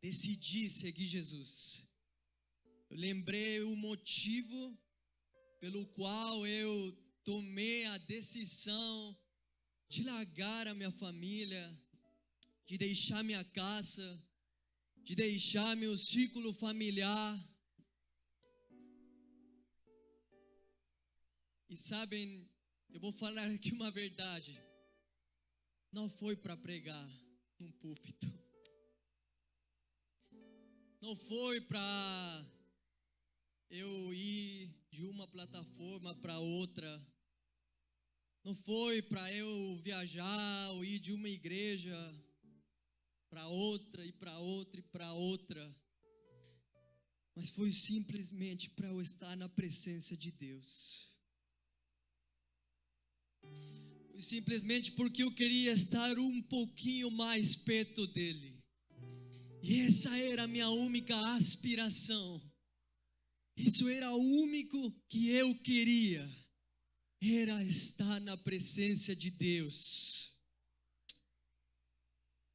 decidi seguir Jesus. Eu lembrei o motivo pelo qual eu tomei a decisão de largar a minha família, de deixar minha casa, de deixar meu círculo familiar. E sabem, eu vou falar aqui uma verdade. Não foi para pregar num púlpito. Não foi para eu ir de uma plataforma para outra. Não foi para eu viajar ou ir de uma igreja para outra e para outra e para outra. Mas foi simplesmente para eu estar na presença de Deus. Foi simplesmente porque eu queria estar um pouquinho mais perto dele. E essa era a minha única aspiração. Isso era o único que eu queria. Era estar na presença de Deus.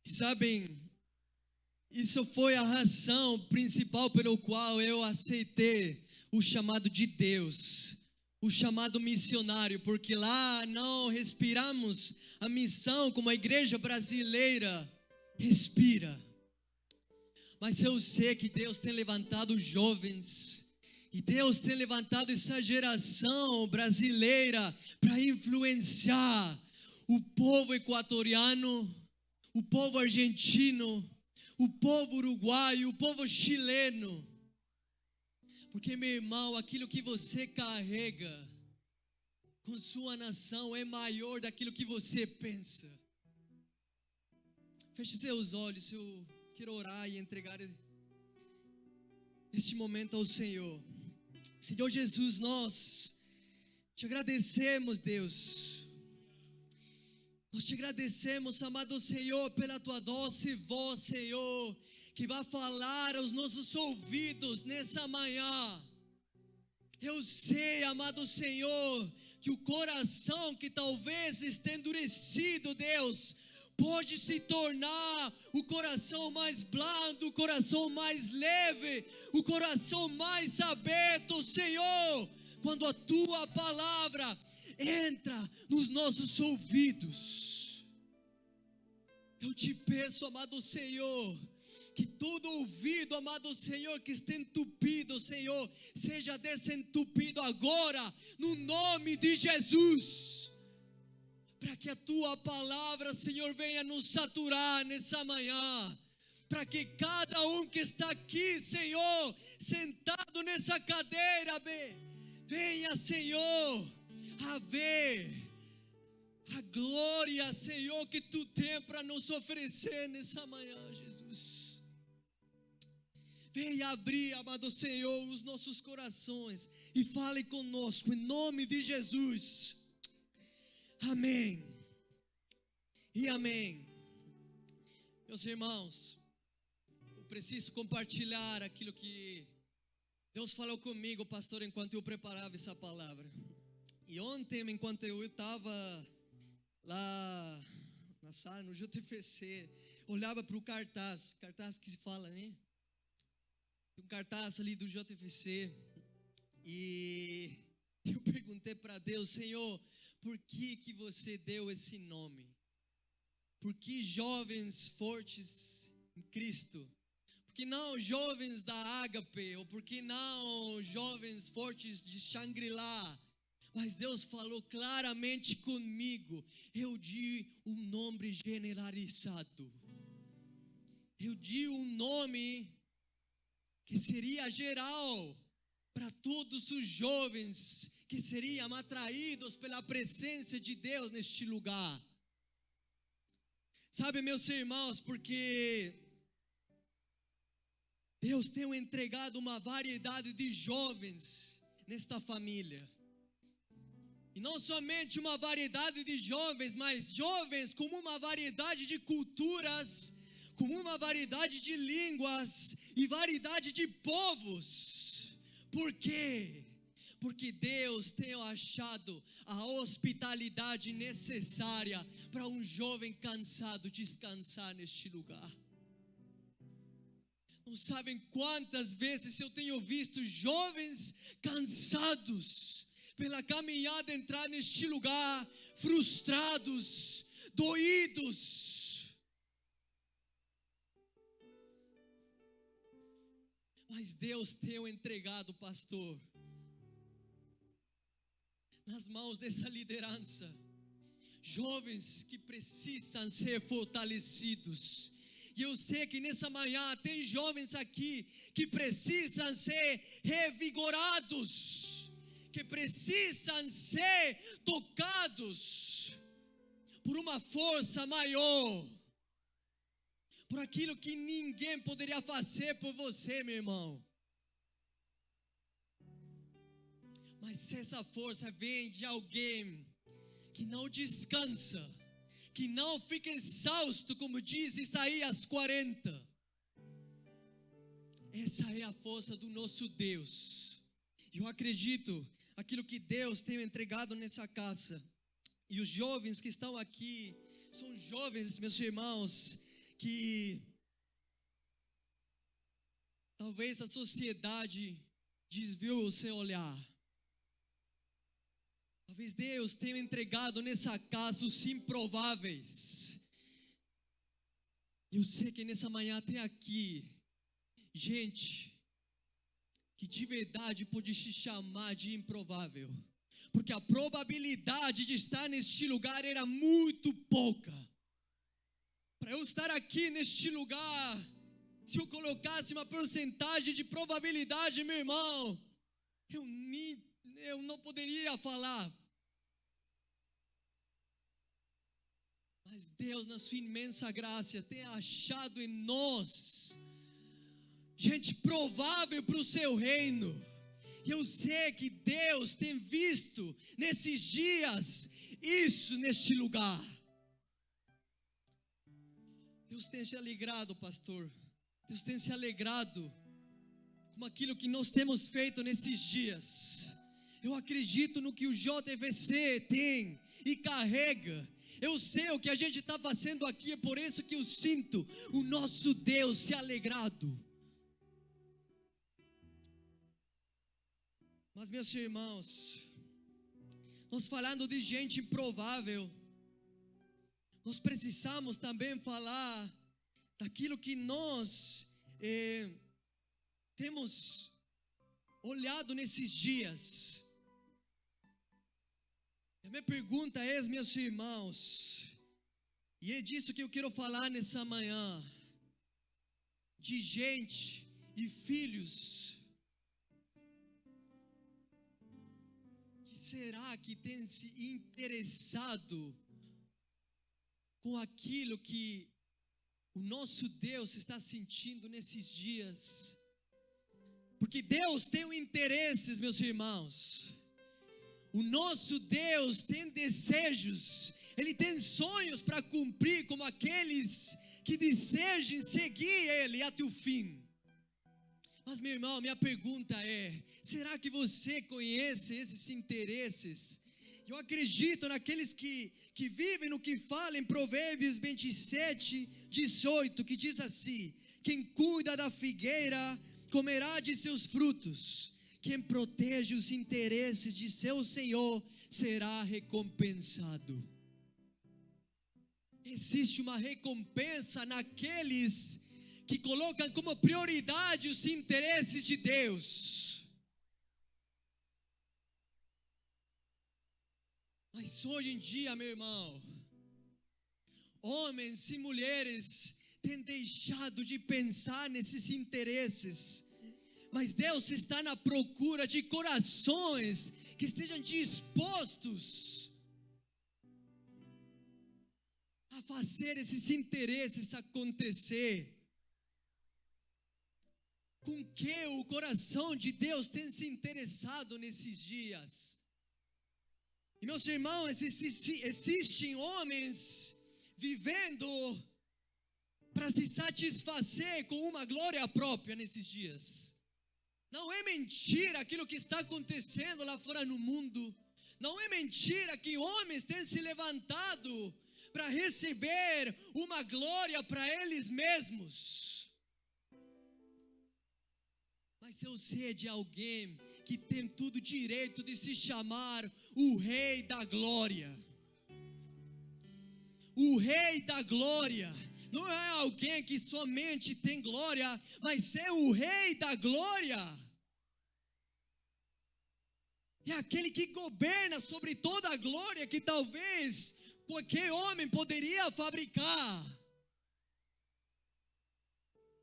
Sabem, isso foi a razão principal pelo qual eu aceitei o chamado de Deus, o chamado missionário, porque lá não respiramos a missão como a igreja brasileira respira. Mas eu sei que Deus tem levantado jovens, e Deus tem levantado essa geração brasileira para influenciar o povo equatoriano, o povo argentino, o povo uruguaio, o povo chileno. Porque, meu irmão, aquilo que você carrega com sua nação é maior daquilo que você pensa. Feche seus olhos, eu quero orar e entregar este momento ao Senhor. Senhor Jesus, nós te agradecemos, Deus. Nós te agradecemos, amado Senhor, pela tua doce voz, Senhor, que vai falar aos nossos ouvidos nessa manhã. Eu sei, amado Senhor, que o coração que talvez esteja endurecido, Deus, pode se tornar o coração mais blando, o coração mais leve, o coração mais aberto, Senhor, quando a tua palavra entra nos nossos ouvidos. Eu te peço, amado Senhor, que todo ouvido, amado Senhor, que está entupido, Senhor, seja desentupido agora, no nome de Jesus. Para que a tua palavra, Senhor, venha nos saturar nessa manhã. Para que cada um que está aqui, Senhor, sentado nessa cadeira, venha, Senhor, a ver a glória, Senhor, que tu tem para nos oferecer nessa manhã, Jesus. Venha abrir, amado Senhor, os nossos corações e fale conosco, em nome de Jesus. Amém e amém. Meus irmãos, eu preciso compartilhar aquilo que Deus falou comigo, pastor, enquanto eu preparava essa palavra. E ontem, enquanto eu estava lá na sala, no JFC, olhava para o cartaz que se fala, né? Um cartaz ali do JFC, e eu perguntei para Deus, Senhor, por que você deu esse nome? Por que jovens fortes em Cristo? Por que não jovens da Ágape? Ou por que não jovens fortes de Shangri-La? Mas Deus falou claramente comigo. Eu di um nome generalizado. Eu di um nome que seria geral para todos os jovens que seriam atraídos pela presença de Deus neste lugar. Sabe, meus irmãos, porque Deus tem entregado uma variedade de jovens nesta família. E não somente uma variedade de jovens, mas jovens com uma variedade de culturas, com uma variedade de línguas e variedade de povos. Por quê? Porque Deus tem achado a hospitalidade necessária para um jovem cansado descansar neste lugar. Não sabem quantas vezes eu tenho visto jovens cansados pela caminhada entrar neste lugar, frustrados, doídos. Mas Deus tem entregado, pastor, nas mãos dessa liderança, jovens que precisam ser fortalecidos. E eu sei que nessa manhã tem jovens aqui que precisam ser revigorados, que precisam ser tocados por uma força maior, por aquilo que ninguém poderia fazer por você, meu irmão. Mas essa força vem de alguém que não descansa, que não fica exausto, como diz Isaías 40. Essa é a força do nosso Deus. Eu acredito aquilo que Deus tem entregado nessa casa. E os jovens que estão aqui são jovens, meus irmãos, que talvez a sociedade desviou o seu olhar. Talvez Deus tenha entregado nessa casa os improváveis. Eu sei que nessa manhã tem aqui gente que de verdade pode se chamar de improvável, porque a probabilidade de estar neste lugar era muito pouca. Para eu estar aqui neste lugar, se eu colocasse uma porcentagem de probabilidade, meu irmão, eu não poderia falar. Mas Deus, na sua imensa graça, tem achado em nós gente provável para o seu reino. E eu sei que Deus tem visto nesses dias isso neste lugar. Deus tem se alegrado, pastor. Deus tem se alegrado com aquilo que nós temos feito nesses dias. Eu acredito no que o JVC tem e carrega. Eu sei o que a gente está fazendo aqui, é por isso que eu sinto o nosso Deus se alegrado. Mas, meus irmãos, nós falando de gente improvável, nós precisamos também falar daquilo que nós temos olhado nesses dias. A minha pergunta é, meus irmãos, e é disso que eu quero falar nessa manhã, de gente e filhos que será que tem se interessado com aquilo que o nosso Deus está sentindo nesses dias? Porque Deus tem interesses, meus irmãos. O nosso Deus tem desejos, Ele tem sonhos para cumprir, como aqueles que desejem seguir Ele até o fim. Mas, meu irmão, minha pergunta é: será que você conhece esses interesses? Eu acredito naqueles que vivem no que fala em Provérbios 27, 18, que diz assim: quem cuida da figueira comerá de seus frutos. Quem protege os interesses de seu Senhor será recompensado. Existe uma recompensa naqueles que colocam como prioridade os interesses de Deus. Mas hoje em dia, meu irmão, homens e mulheres têm deixado de pensar nesses interesses. Mas Deus está na procura de corações que estejam dispostos a fazer esses interesses acontecer. Com que o coração de Deus tem se interessado nesses dias? E, meus irmãos, existem homens vivendo para se satisfazer com uma glória própria nesses dias. Não é mentira aquilo que está acontecendo lá fora no mundo. Não é mentira que homens têm se levantado para receber uma glória para eles mesmos. Mas eu sei de alguém que tem todo o direito de se chamar o Rei da Glória. O Rei da Glória. Não é alguém que somente tem glória, mas é o Rei da Glória. É aquele que governa sobre toda a glória que talvez qualquer homem poderia fabricar.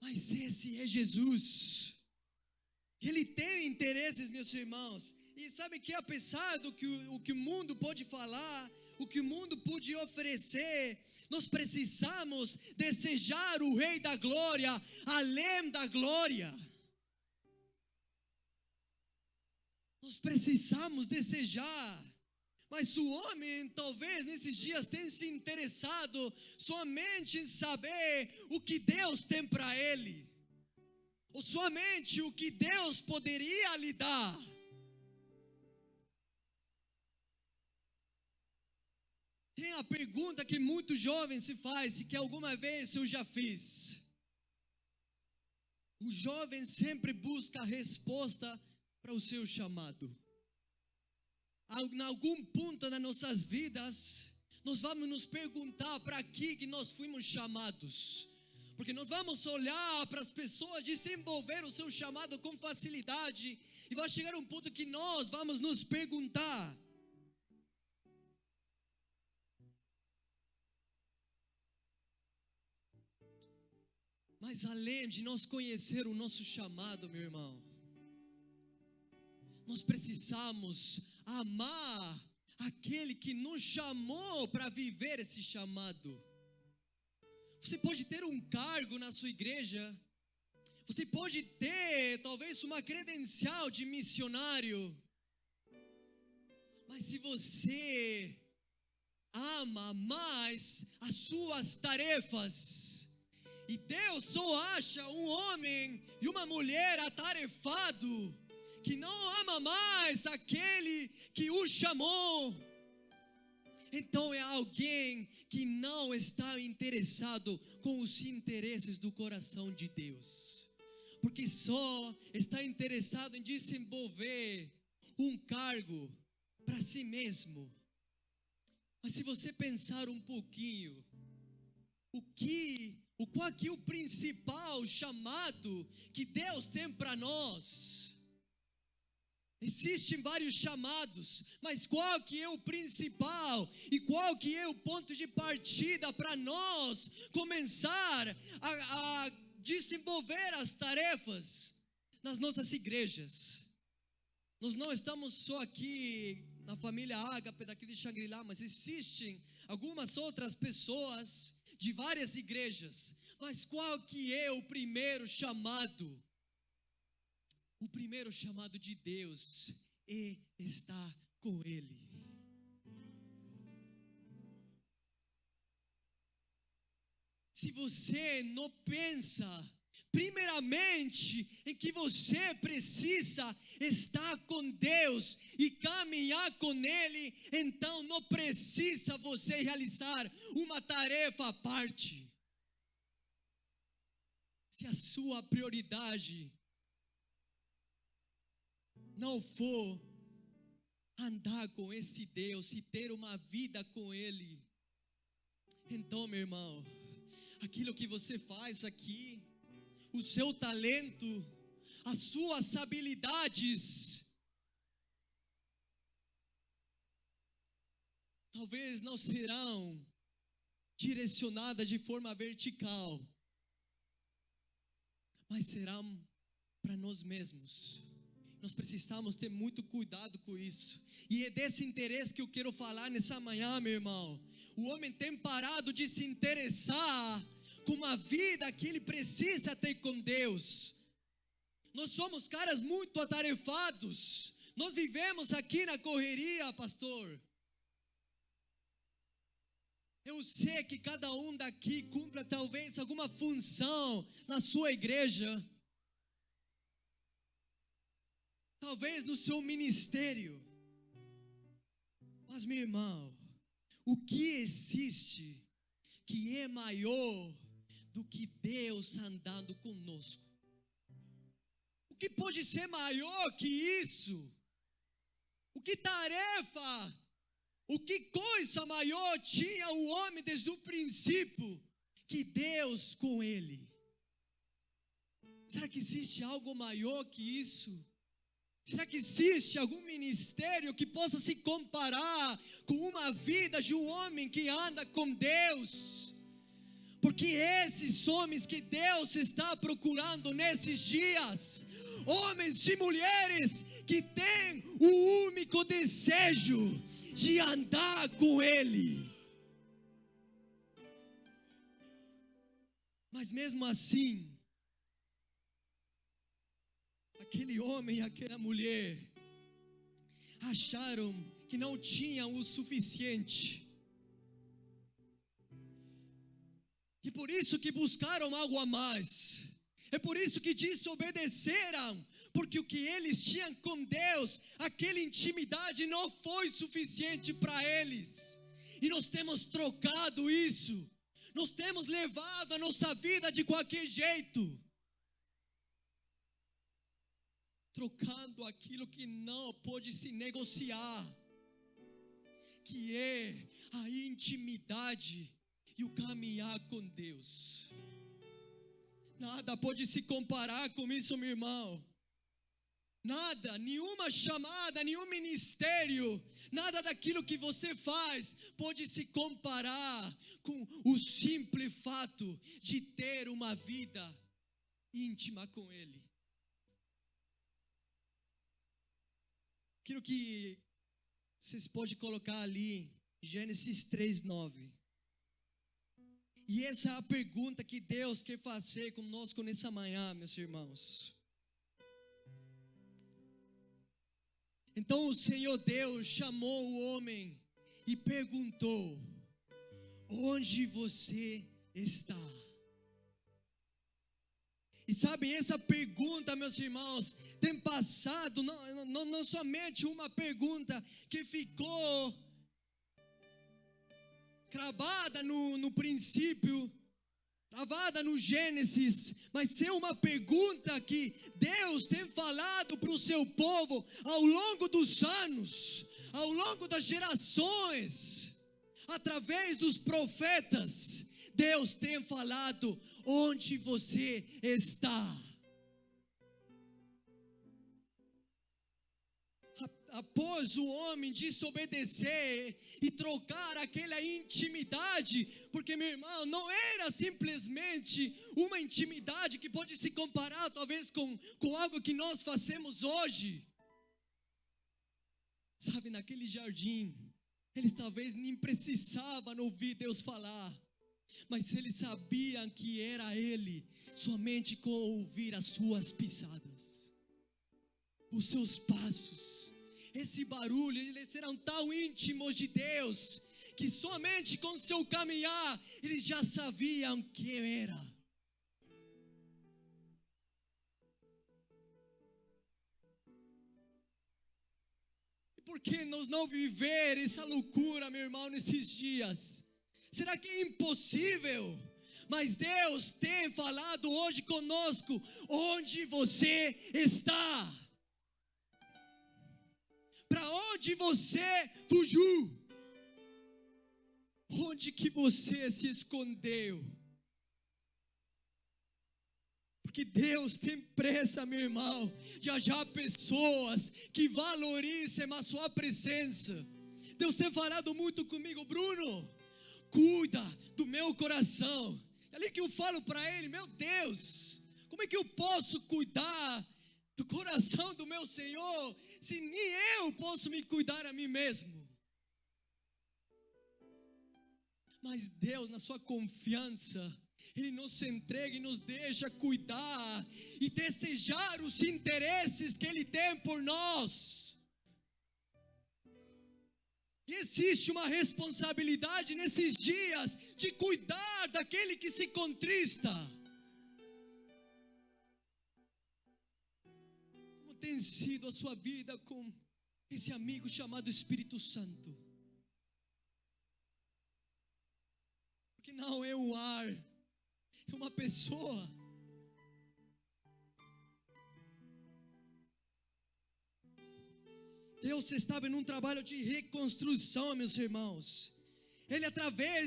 Mas esse é Jesus. Ele tem interesses, meus irmãos. E sabe que apesar do que o que o mundo pode falar, o que o mundo pode oferecer, nós precisamos desejar o Rei da Glória, além da glória. Nós precisamos desejar. Mas o homem talvez nesses dias tenha se interessado somente em saber o que Deus tem para ele. Ou somente o que Deus poderia lhe dar. Tem a pergunta que muitos jovens se fazem, que alguma vez eu já fiz. O jovem sempre busca a resposta para o seu chamado. Em algum ponto das nossas vidas, nós vamos nos perguntar para que nós fomos chamados. Porque nós vamos olhar para as pessoas desenvolver o seu chamado com facilidade, e vai chegar um ponto que nós vamos nos perguntar: mas além de nós conhecer o nosso chamado, meu irmão, nós precisamos amar aquele que nos chamou para viver esse chamado. Você pode ter um cargo na sua igreja, você pode ter talvez uma credencial de missionário, mas se você ama mais as suas tarefas, e Deus só acha um homem e uma mulher atarefado, que não ama mais aquele que o chamou, então é alguém que não está interessado com os interesses do coração de Deus, porque só está interessado em desenvolver um cargo para si mesmo. Mas se você pensar um pouquinho, qual que é o principal chamado que Deus tem para nós? Existem vários chamados, mas qual que é o principal e qual que é o ponto de partida para nós começar a desenvolver as tarefas nas nossas igrejas? Nós não estamos só aqui na família Ágape daqui de Xangri-Lá, mas existem algumas outras pessoas de várias igrejas. Mas qual que é o primeiro chamado? O primeiro chamado de Deus é estar com Ele. Se você não pensa primeiramente em que você precisa estar com Deus e caminhar com Ele, então não precisa você realizar uma tarefa à parte. Se a sua prioridade não for andar com esse Deus e ter uma vida com Ele, então, meu irmão, aquilo que você faz aqui, o seu talento, as suas habilidades, talvez não serão direcionadas de forma vertical, mas serão para nós mesmos. Nós precisamos ter muito cuidado com isso. E é desse interesse que eu quero falar nessa manhã, meu irmão. O homem tem parado de se interessar com uma vida que ele precisa ter com Deus. Nós somos caras muito atarefados. Nós vivemos aqui na correria, pastor. Eu sei que cada um daqui cumpra talvez alguma função na sua igreja, talvez no seu ministério. Mas, meu irmão, o que existe que é maior do que Deus andando conosco? O que pode ser maior que isso? O que tarefa, o que coisa maior tinha o homem desde o princípio que Deus com ele? Será que existe algo maior que isso? Será que existe algum ministério que possa se comparar com uma vida de um homem que anda com Deus? Porque esses homens que Deus está procurando nesses dias, homens e mulheres que têm o único desejo de andar com Ele. Mas mesmo assim, aquele homem e aquela mulher acharam que não tinham o suficiente. E por isso que buscaram algo a mais. É por isso que desobedeceram. Porque o que eles tinham com Deus, aquela intimidade não foi suficiente para eles. E nós temos trocado isso. Nós temos levado a nossa vida de qualquer jeito. Trocando aquilo que não pode se negociar. Que é a intimidade e o caminhar com Deus. Nada pode se comparar com isso, meu irmão. Nada, nenhuma chamada, nenhum ministério, nada daquilo que você faz pode se comparar com o simples fato de ter uma vida íntima com Ele. Aquilo que vocês podem colocar ali, Gênesis 3:9. E essa é a pergunta que Deus quer fazer conosco nessa manhã, meus irmãos. Então o Senhor Deus chamou o homem e perguntou: onde você está? E sabe, essa pergunta, meus irmãos, tem passado, não somente uma pergunta que ficou cravada no princípio, cravada no Gênesis, mas é uma pergunta que Deus tem falado para o seu povo ao longo dos anos, ao longo das gerações, através dos profetas. Deus tem falado: onde você está? Após o homem desobedecer e trocar aquela intimidade, porque, meu irmão, não era simplesmente uma intimidade que pode se comparar talvez com algo que nós fazemos hoje. Sabe, naquele jardim, eles talvez nem precisavam ouvir Deus falar, mas eles sabiam que era Ele, somente com ouvir as suas pisadas, os seus passos. Esse barulho, eles eram tão íntimos de Deus, que somente com seu caminhar, eles já sabiam quem era. E por que nós não viver essa loucura, meu irmão, nesses dias? Será que é impossível? Mas Deus tem falado hoje conosco: onde você está? Para onde você fugiu? Onde que você se escondeu? Porque Deus tem pressa, meu irmão, de achar pessoas que valorizem a sua presença. Deus tem falado muito comigo: Bruno, cuida do meu coração. É ali que eu falo para Ele: meu Deus, como é que eu posso cuidar do coração do meu Senhor, se nem eu posso me cuidar a mim mesmo? Mas Deus, na sua confiança, Ele nos entrega e nos deixa cuidar e desejar os interesses que Ele tem por nós. E existe uma responsabilidade nesses dias de cuidar daquele que se contrista. Como tem sido a sua vida com esse amigo chamado Espírito Santo? Porque não é um ar, é uma pessoa. Deus estava em um trabalho de reconstrução, meus irmãos. Ele, através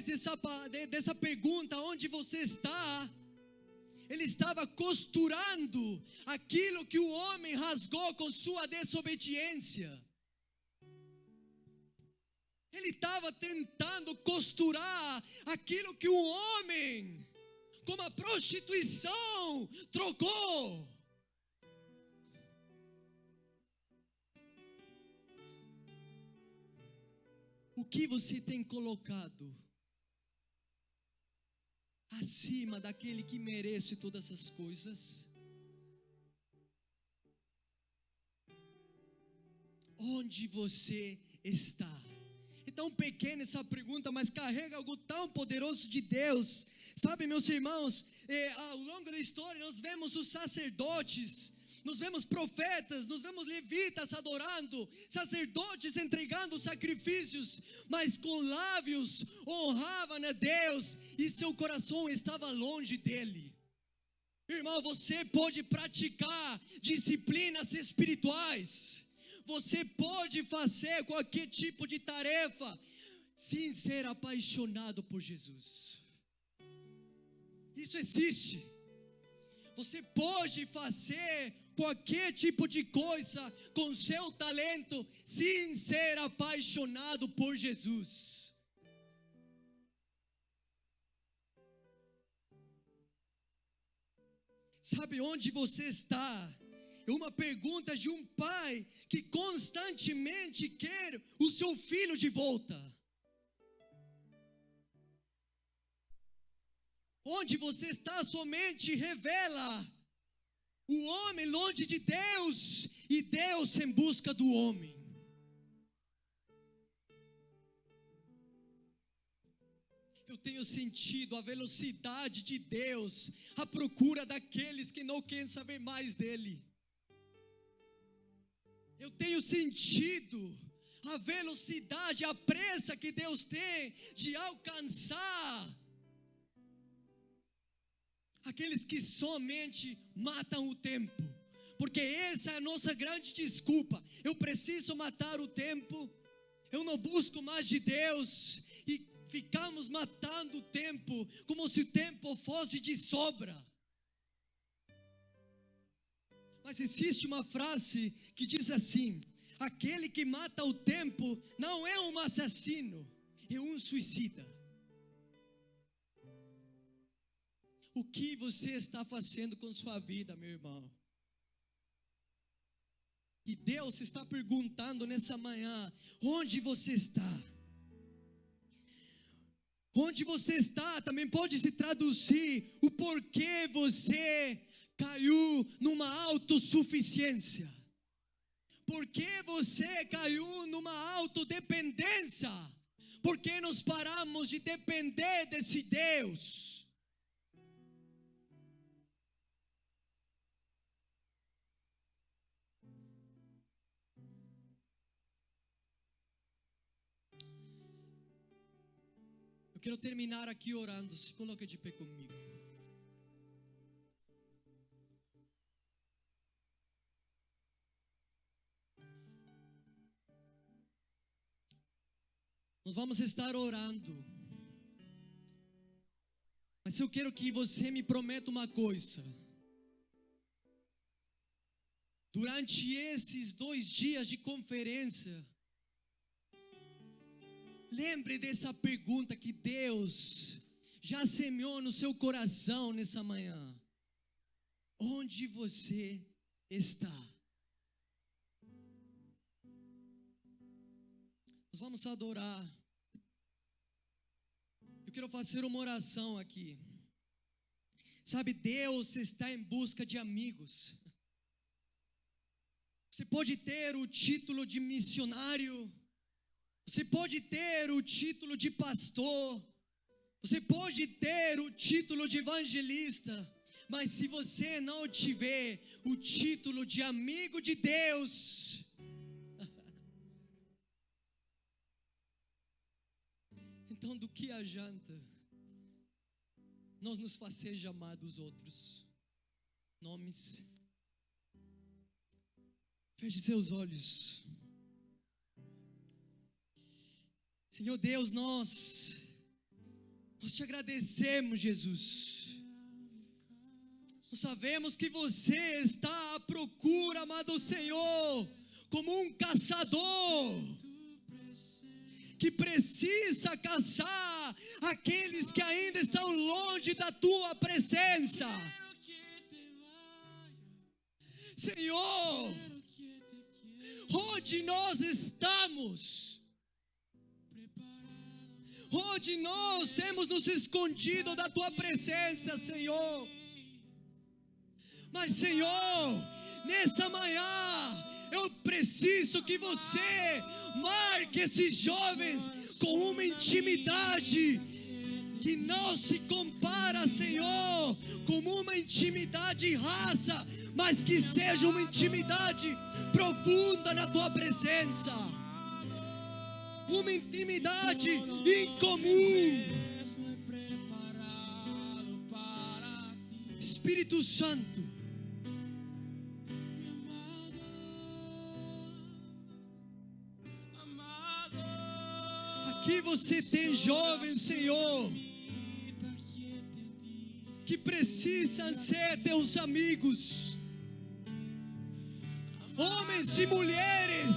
dessa pergunta, onde você está? Ele estava costurando aquilo que o homem rasgou com sua desobediência. Ele estava tentando costurar aquilo que o homem, com a prostituição, trocou. O que você tem colocado acima daquele que merece todas essas coisas? Onde você está? É tão pequena essa pergunta, mas carrega algo tão poderoso de Deus. Sabe, meus irmãos, ao longo da história nós vemos os sacerdotes, nós vemos profetas, nós vemos levitas adorando, sacerdotes entregando sacrifícios, mas com lábios honravam a Deus e seu coração estava longe dele. Irmão, você pode praticar disciplinas espirituais, você pode fazer qualquer tipo de tarefa sem ser apaixonado por Jesus. Isso existe. Você pode fazer qualquer tipo de coisa com seu talento sem ser apaixonado por Jesus. Sabe onde você está? É uma pergunta de um pai que constantemente quer o seu filho de volta. Onde você está somente revela o homem longe de Deus e Deus em busca do homem. Eu tenho sentido a velocidade de Deus à procura daqueles que não querem saber mais dele. Eu tenho sentido a velocidade, a pressa que Deus tem de alcançar aqueles que somente matam o tempo, porque essa é a nossa grande desculpa. Eu preciso matar o tempo, eu não busco mais de Deus, e ficamos matando o tempo, como se o tempo fosse de sobra. Mas existe uma frase que diz assim: aquele que mata o tempo não é um assassino, é um suicida. O que você está fazendo com sua vida, meu irmão? E Deus está perguntando nessa manhã: onde você está? Onde você está também pode se traduzir o porquê você caiu numa autossuficiência. Por que você caiu numa autodependência? Por que nós paramos de depender desse Deus? Eu quero terminar aqui orando. Se coloque de pé comigo. Nós vamos estar orando. Mas eu quero que você me prometa uma coisa. Durante esses 2 dias de conferência, lembre dessa pergunta que Deus já semeou no seu coração nessa manhã: onde você está? Nós vamos adorar. Eu quero fazer uma oração aqui. Sabe, Deus está em busca de amigos. Você pode ter o título de missionário, você pode ter o título de pastor, você pode ter o título de evangelista, mas se você não tiver o título de amigo de Deus, então do que adianta nós nos fazer chamar dos outros nomes? Feche seus olhos. Senhor Deus, nós te agradecemos, Jesus. Nós sabemos que você está à procura, amado Senhor, como um caçador que precisa caçar aqueles que ainda estão longe da tua presença. Senhor, onde nós estamos, onde nós temos nos escondido da tua presença, Senhor. Mas, Senhor, nessa manhã, eu preciso que você marque esses jovens com uma intimidade que não se compara, Senhor, como uma intimidade rasa, mas que seja uma intimidade profunda na tua presença, uma intimidade incomum. Espírito Santo, aqui você tem jovens, Senhor, que precisam ser teus amigos, homens e mulheres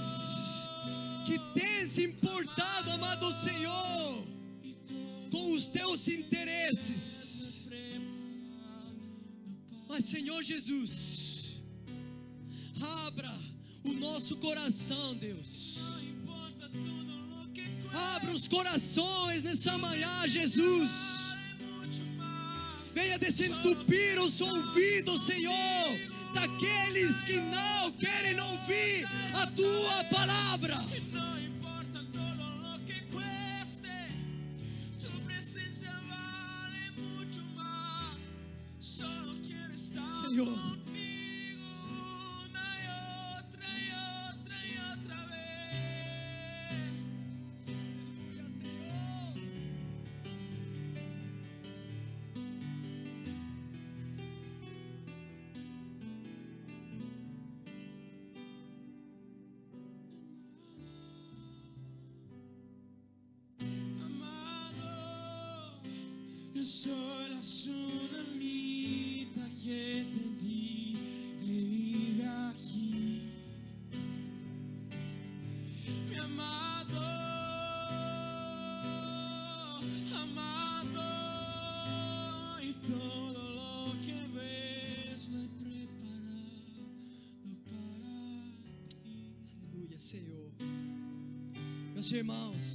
que têm se importado, amado Senhor, com os teus interesses. Mas, Senhor Jesus, abra o nosso coração, Deus. Abra os corações nessa manhã, Jesus. Venha desentupir os ouvidos, Senhor, daqueles que não querem ouvir a tua palavra. No importa todo lo que cueste, tu presencia vale mucho más. Solo quiero estar Senhor, contigo una y otra y otra y otra vez. aleluia, Senhor. Amado, yo soy la tsunamita que te di que vive aquí. Mi amado, amado, y todo lo que ves lo he preparado para ti. Aleluia, Senhor. Meus irmãos,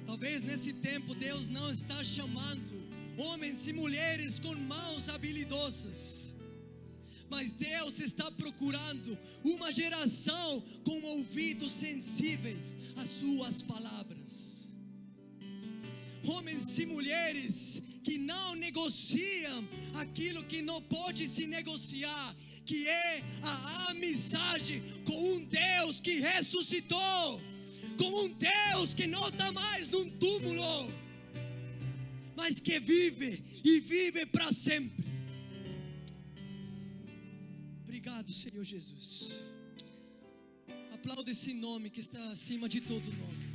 talvez nesse tempo Deus não está chamando homens e mulheres com mãos habilidosas, mas Deus está procurando uma geração com ouvidos sensíveis às suas palavras. Homens e mulheres que não negociam aquilo que não pode se negociar, que é a amizade com um Deus que ressuscitou, com um Deus que não está mais num túmulo, mas que vive e vive para sempre. Obrigado, Senhor Jesus. Aplauda esse nome que está acima de todo nome.